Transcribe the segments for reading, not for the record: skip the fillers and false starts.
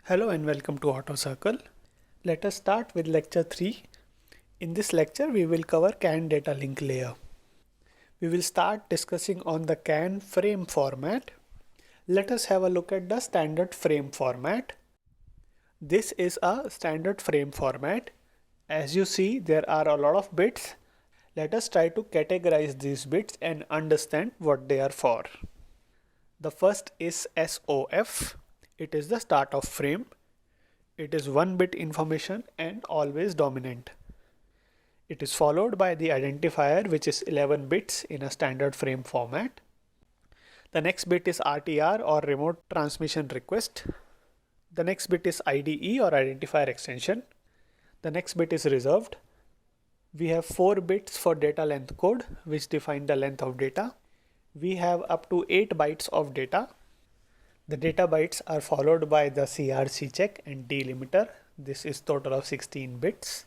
Hello and welcome to AutoCircle. Let us start with lecture 3. In this lecture, we will cover CAN data link layer. We will start discussing on the CAN frame format. Let us have a look at the standard frame format. This is a standard frame format. As you see, there are a lot of bits. Let us try to categorize these bits and understand what they are for. The first is SOF. It is the start of frame. It is 1 bit information and always dominant. It is followed by the identifier, which is 11 bits in a standard frame format. The next bit is RTR or remote transmission request. The next bit is IDE or identifier extension. The next bit is reserved. We have 4 bits for data length code, which define the length of data. We have up to 8 bytes of data. The data bytes are followed by the CRC check and delimiter. This is total of 16 bits.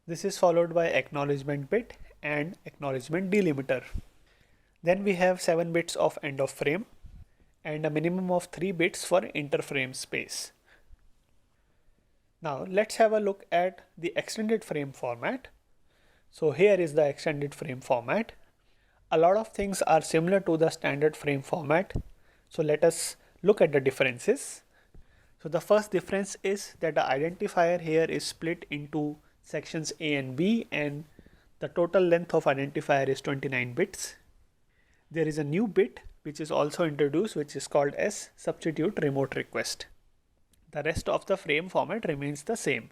This is followed by acknowledgement bit and acknowledgement delimiter. Then we have 7 bits of end of frame and a minimum of 3 bits for interframe space. Now let's have a look at the extended frame format. So here is the extended frame format. A lot of things are similar to the standard frame format. So let us look at the differences. So the first difference is that the identifier here is split into sections A and B, and the total length of identifier is 29 bits. There is a new bit which is also introduced, which is called as substitute remote request. The rest of the frame format remains the same.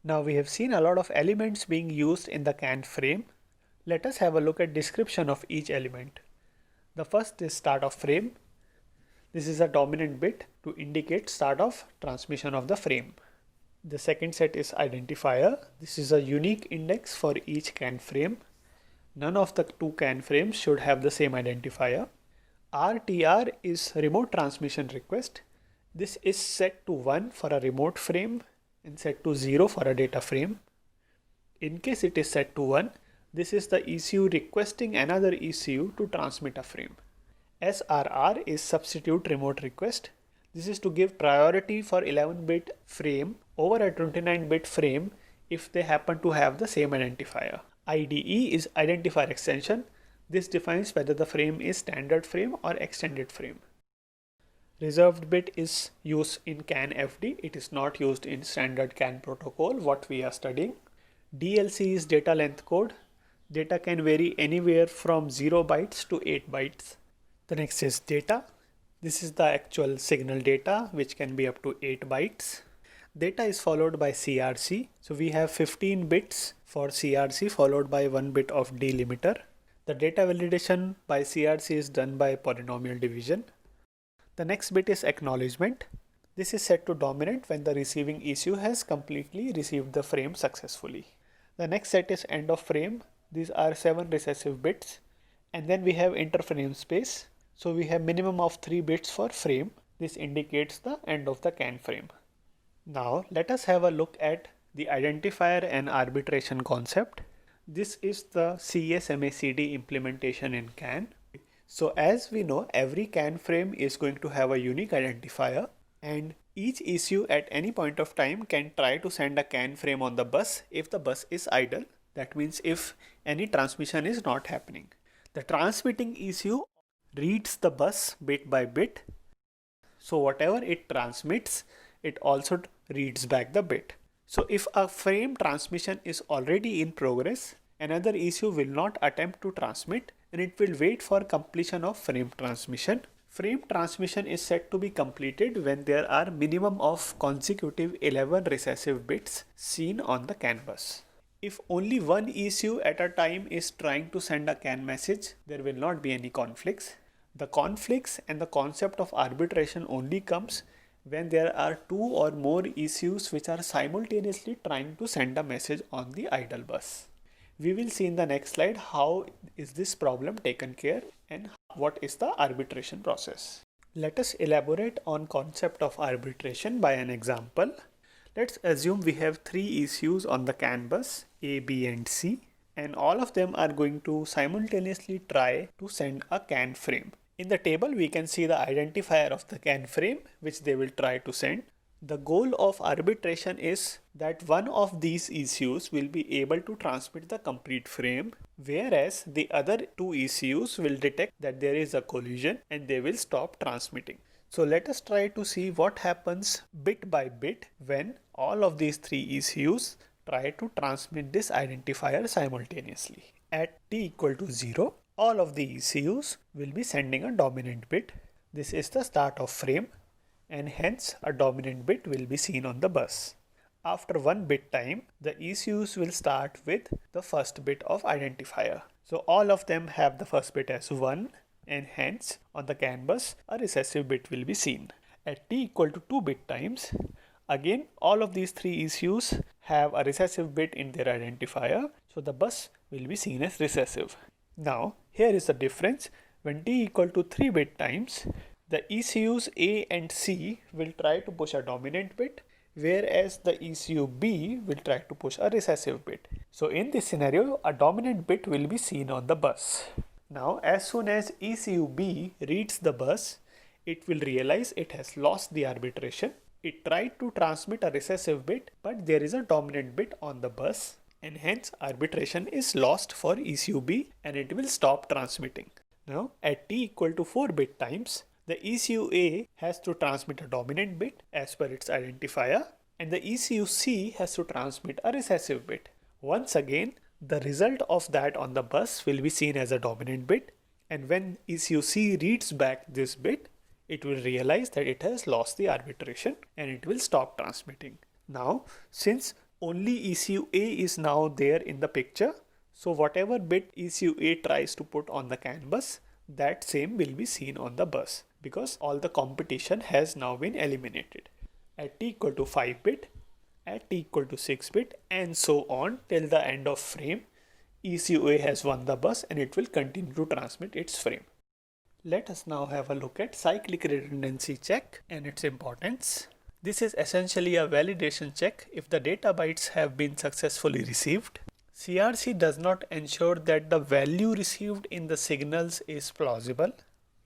Now we have seen a lot of elements being used in the CAN frame. Let us have a look at description of each element. The first is start of frame. This is a dominant bit to indicate start of transmission of the frame. The second set is identifier. This is a unique index for each CAN frame. None of the two CAN frames should have the same identifier. RTR is remote transmission request. This is set to 1 for a remote frame and set to 0 for a data frame. In case it is set to 1, this is the ECU requesting another ECU to transmit a frame. SRR is substitute remote request. This is to give priority for 11-bit frame over a 29-bit frame if they happen to have the same identifier. IDE is identifier extension. This defines whether the frame is standard frame or extended frame. Reserved bit is used in CAN FD. It is not used in standard CAN protocol, what we are studying. DLC is data length code. Data can vary anywhere from 0 bytes to 8 bytes. The next is data. This is the actual signal data, which can be up to 8 bytes. Data is followed by CRC. So we have 15 bits for CRC followed by 1 bit of delimiter. The data validation by CRC is done by polynomial division. The next bit is acknowledgement. This is set to dominant when the receiving ECU has completely received the frame successfully. The next set is end of frame. These are 7 recessive bits. And then we have interframe space. So we have minimum of 3 bits for frame. This indicates the end of the CAN frame. Now let us have a look at the identifier and arbitration concept. This is the CSMACD implementation in CAN. So as we know, every CAN frame is going to have a unique identifier, and each ECU at any point of time can try to send a CAN frame on the bus if the bus is idle. That means if any transmission is not happening. The transmitting ECU reads the bus bit by bit. So whatever it transmits, it also reads back the bit. So if a frame transmission is already in progress, another ECU will not attempt to transmit, and it will wait for completion of frame transmission. Frame transmission is said to be completed when there are minimum of consecutive 11 recessive bits seen on the CAN bus. If only one ECU at a time is trying to send a CAN message, there will not be any conflicts. The conflicts and the concept of arbitration only comes when there are 2 or more ECUs which are simultaneously trying to send a message on the idle bus. We will see in the next slide how is this problem taken care and what is the arbitration process. Let us elaborate on concept of arbitration by an example. Let's assume we have 3 ECUs on the CAN bus A, B and C, and all of them are going to simultaneously try to send a CAN frame. In the table we can see the identifier of the CAN frame which they will try to send. The goal of arbitration is that one of these ECUs will be able to transmit the complete frame, whereas the other two ECUs will detect that there is a collision and they will stop transmitting. So let us try to see what happens bit by bit when all of these three ECUs try to transmit this identifier simultaneously. At t equal to 0, all of the ECUs will be sending a dominant bit. This is the start of frame, and hence a dominant bit will be seen on the bus. After 1 bit time, the ECUs will start with the first bit of identifier. So all of them have the first bit as 1, and hence on the CAN bus a recessive bit will be seen. At t equal to 2 bit times, again all of these three ECUs have a recessive bit in their identifier, so the bus will be seen as recessive. Now here is the difference. When t equal to 3 bit times, the ECUs A and C will try to push a dominant bit, whereas the ECU B will try to push a recessive bit. So in this scenario, a dominant bit will be seen on the bus. Now as soon as ECU B reads the bus, it will realize it has lost the arbitration. It tried to transmit a recessive bit, but there is a dominant bit on the bus, and hence arbitration is lost for ECU B and it will stop transmitting. Now at t equal to 4 bit times, the ECU A has to transmit a dominant bit as per its identifier, and the ECU C has to transmit a recessive bit. Once again, the result of that on the bus will be seen as a dominant bit, and when ECU C reads back this bit, it will realize that it has lost the arbitration and it will stop transmitting. Now, since only ECU A is now there in the picture, so whatever bit ECU A tries to put on the CAN bus, that same will be seen on the bus, because all the competition has now been eliminated. At t equal to 5 bit, at t equal to 6 bit, and so on till the end of frame, ECU A has won the bus and it will continue to transmit its frame. Let us now have a look at cyclic redundancy check and its importance. This is essentially a validation check if the data bytes have been successfully received. CRC does not ensure that the value received in the signals is plausible.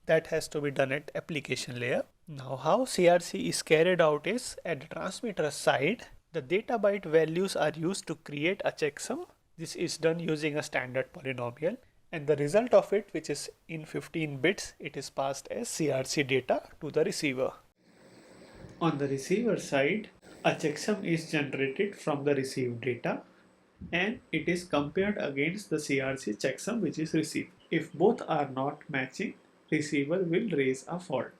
That has to be done at application layer. Now how CRC is carried out is, at the transmitter side, the data byte values are used to create a checksum. This is done using a standard polynomial, and the result of it, which is in 15 bits, it is passed as CRC data to the receiver. On the receiver side, a checksum is generated from the received data, and it is compared against the CRC checksum which is received. If both are not matching, receiver will raise a fault.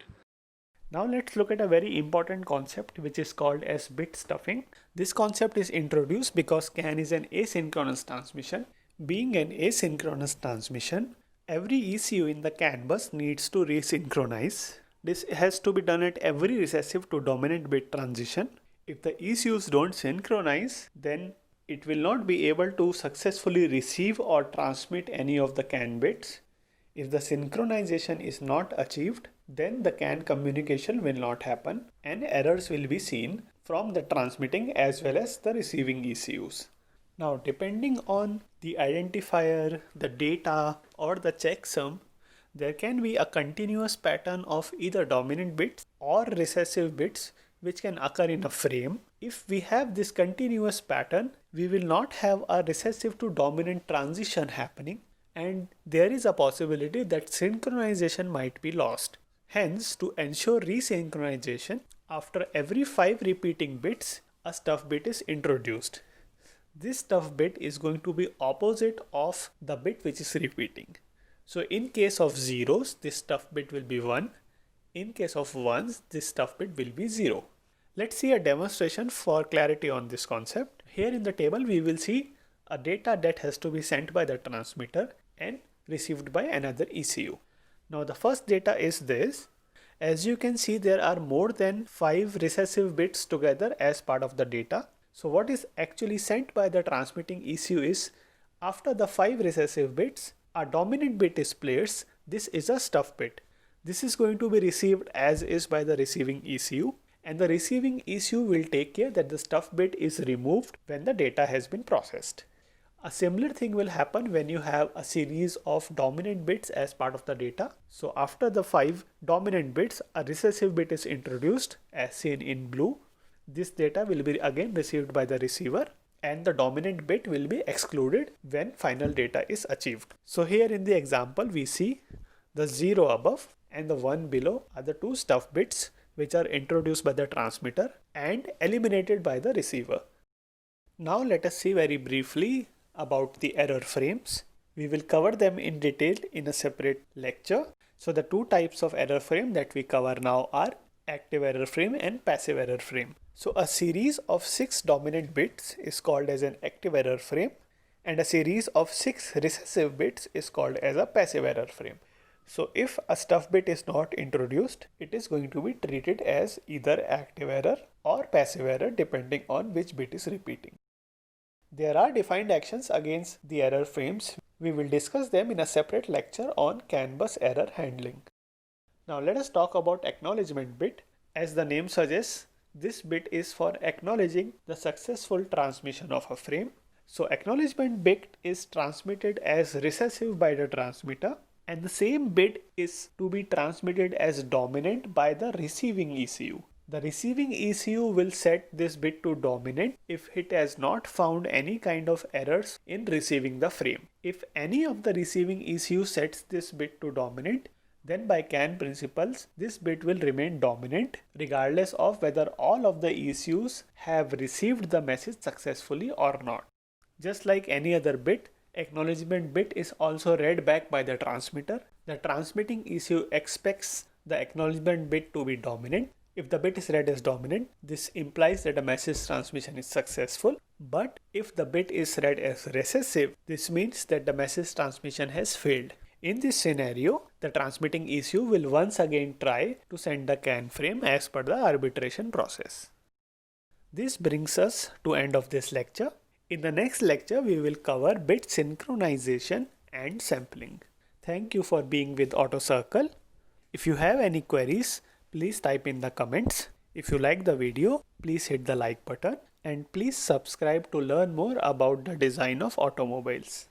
Now let's look at a very important concept which is called as bit stuffing. This concept is introduced because CAN is an asynchronous transmission. Being an asynchronous transmission, every ECU in the CAN bus needs to resynchronize. This has to be done at every recessive to dominant bit transition. If the ECUs don't synchronize, then it will not be able to successfully receive or transmit any of the CAN bits. If the synchronization is not achieved, then the CAN communication will not happen and errors will be seen from the transmitting as well as the receiving ECUs. Now, depending on the identifier, the data, or the checksum, there can be a continuous pattern of either dominant bits or recessive bits which can occur in a frame. If we have this continuous pattern, we will not have a recessive to dominant transition happening, and there is a possibility that synchronization might be lost. Hence, to ensure resynchronization, after every 5 repeating bits, a stuff bit is introduced. This stuff bit is going to be opposite of the bit which is repeating. So in case of zeros, this stuff bit will be 1. In case of ones, this stuff bit will be 0. Let's see a demonstration for clarity on this concept. Here in the table, we will see a data that has to be sent by the transmitter and received by another ECU. Now the first data is this. As you can see, there are more than 5 recessive bits together as part of the data. So what is actually sent by the transmitting ECU is, after the 5 recessive bits, a dominant bit is placed. This is a stuff bit. This is going to be received as is by the receiving ECU, and the receiving ECU will take care that the stuff bit is removed when the data has been processed. A similar thing will happen when you have a series of dominant bits as part of the data. So after the 5 dominant bits, a recessive bit is introduced as seen in blue. this data will be again received by the receiver, and the dominant bit will be excluded when final data is achieved. So here in the example we see the 0 above and the 1 below are the two stuff bits which are introduced by the transmitter and eliminated by the receiver. Now let us see very briefly about the error frames. We will cover them in detail in a separate lecture. So the two types of error frame that we cover now are active error frame and passive error frame. So a series of 6 dominant bits is called as an active error frame, and a series of 6 recessive bits is called as a passive error frame. So if a stuff bit is not introduced, it is going to be treated as either active error or passive error depending on which bit is repeating. There are defined actions against the error frames. We will discuss them in a separate lecture on CAN bus error handling. Now let us talk about acknowledgement bit. As the name suggests, this bit is for acknowledging the successful transmission of a frame. So acknowledgement bit is transmitted as recessive by the transmitter, and the same bit is to be transmitted as dominant by the receiving ECU. The receiving ECU will set this bit to dominant if it has not found any kind of errors in receiving the frame. If any of the receiving ECU sets this bit to dominant, then by CAN principles, this bit will remain dominant regardless of whether all of the ECUs have received the message successfully or not. Just like any other bit, acknowledgement bit is also read back by the transmitter. The transmitting ECU expects the acknowledgement bit to be dominant. If the bit is read as dominant, this implies that the message transmission is successful. But if the bit is read as recessive, this means that the message transmission has failed. In this scenario, the transmitting ECU will once again try to send the CAN frame as per the arbitration process. This brings us to end of this lecture. In the next lecture, we will cover bit synchronization and sampling. Thank you for being with AutoCircle. If you have any queries, please type in the comments. If you like the video, please hit the like button and please subscribe to learn more about the design of automobiles.